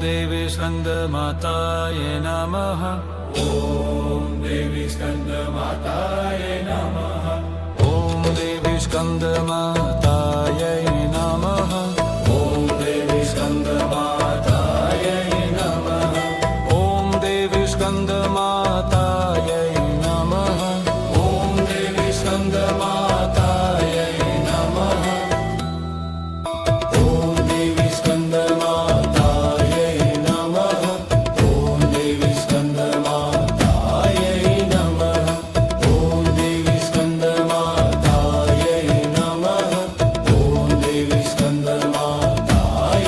देवी स्कंदमाताय नमः। ॐ देवी स्कन्दमाताय नमः। ॐ देवी स्कंदमाताय नमः। ॐ देवी स्कन्दमाताय नमः। ॐ देवी स्कंदमाताय नमः। ॐ देवी स्कन्दमाताय नमः। ॐ देवी स्कन्दमाताय नमः। ॐ देवी स्कन्दमाताय नमः। ॐ देवी स्कन्दमाताय नमः। ॐ देवी स्कन्दमाताय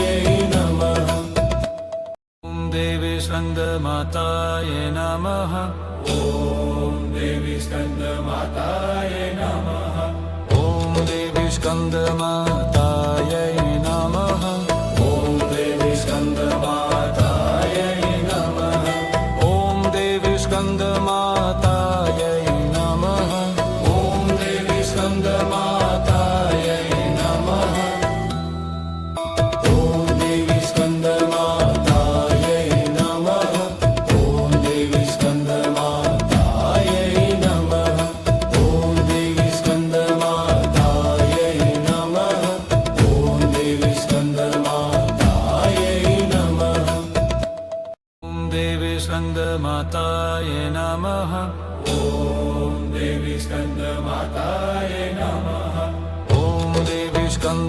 नमः। ॐ देवी स्कंदमाताय नमः। ॐ देवी स्कन्दमाताय नमः। ॐ देवी स्कंदमाताय नमः। ॐ देवी स्कन्दमाताय नमः। ॐ देवी स्कंदमाताय नमः। ॐ देवी स्कन्दमाताय नमः। ॐ देवी स्कन्दमाताय नमः। ॐ देवी स्कन्दमाताय नमः। ॐ देवी स्कन्दमाताय नमः। ॐ देवी स्कन्दमाताय नमः। ॐ देवी स्कंदमाताय नमः। ॐ देवी स्कन्दमाताय नमः। ॐ देवी स्कंदमाताय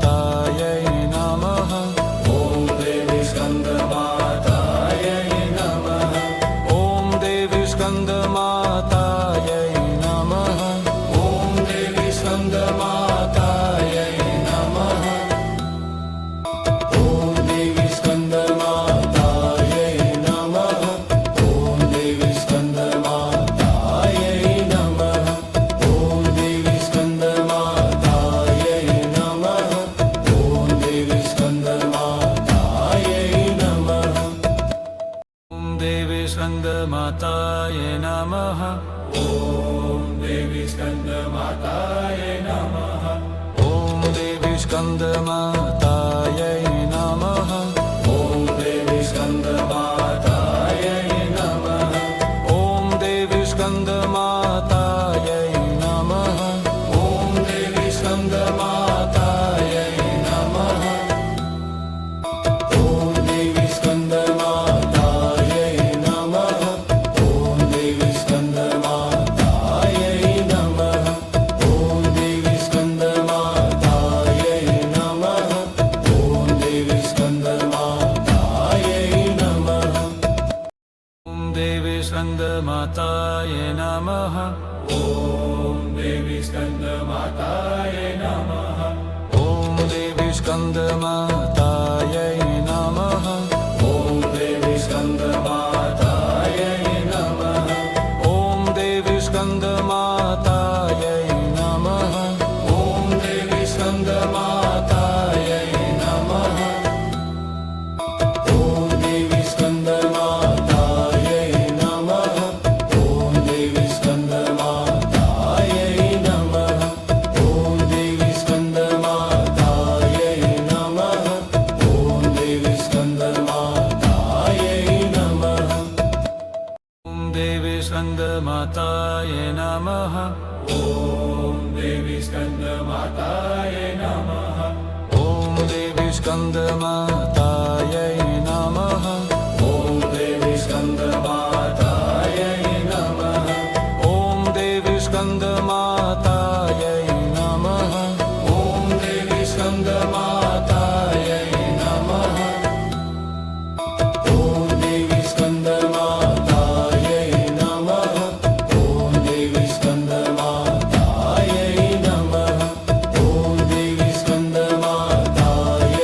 नमः। ॐ देवी स्कन्दमाताय नमः। ॐ देवी स्कंदमाताय नमः। ॐ देवी स्कन्दमाताय नमः। ॐ देवी स्कन्दमाताय नमः। ॐ देवी स्कन्दमाताय नमः। ॐ देवी स्कन्दमाताय नमः। ॐ देवी स्कन्दमाताय नमः। ॐ देवी स्कंदमाताय नमः। ॐ देवी स्कन्दमाताय नमः। ॐ देवी स्कंदमाताय नमः। ॐ देवी स्कन्दमाताय नमः। ॐ देवी स्कंदमाताय नमः। ॐ देवी स्कन्दमाताय नमः। ॐ देवी स्कन्दमाताय नमः। ॐ देवी स्कन्दमाताय नमः। ॐ देवी स्कन्दमाताय नमः। ॐ देवी स्कन्दमाताय नमः। ॐ देवी स्कंदमाताय नमः। ॐ देवी स्कन्दमाताय नमः। ॐ देवी स्कंदमाताय नमः। ॐ देवी स्कन्दमाताय नमः। ॐ देवी स्कंदमाताय नमः। ॐ देवी स्कन्दमाताय नमः। ॐ देवी स्कन्दमाताय नमः। ॐ देवी स्कन्दमाताय नमः। ॐ देवी स्कन्दमाताय नमः। ॐ देवी स्कन्दमाताय नमः। ॐ देवी स्कंदमाताय नमः। ॐ देवी स्कन्दमाताय नमः। ॐ देवी स्कंदमाताय नमः। ॐ देवी स्कन्दमाताय नमः। ॐ देवी स्कंदमाताय नमः। ॐ देवी स्कन्दमाताय नमः। ॐ देवी स्कन्दमाताय नमः। ॐ देवी स्कन्दमाताय नमः। ॐ देवी स्कन्दमाताय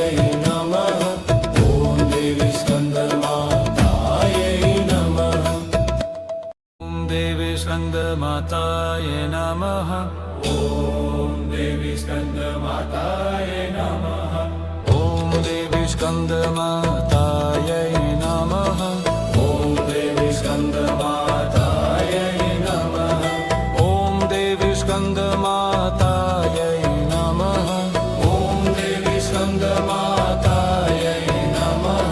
नमः। ॐ देवी स्कन्दमाताय नमः। ॐ देवी स्कंदमाताय नमः। ॐ देवी स्कन्दमाताय नमः। ॐ देवी स्कंदमाताय नमः। ॐ देवी स्कन्दमाताय नमः। ॐ देवी स्कंदमाताय नमः। ॐ देवी स्कन्दमाताय नमः।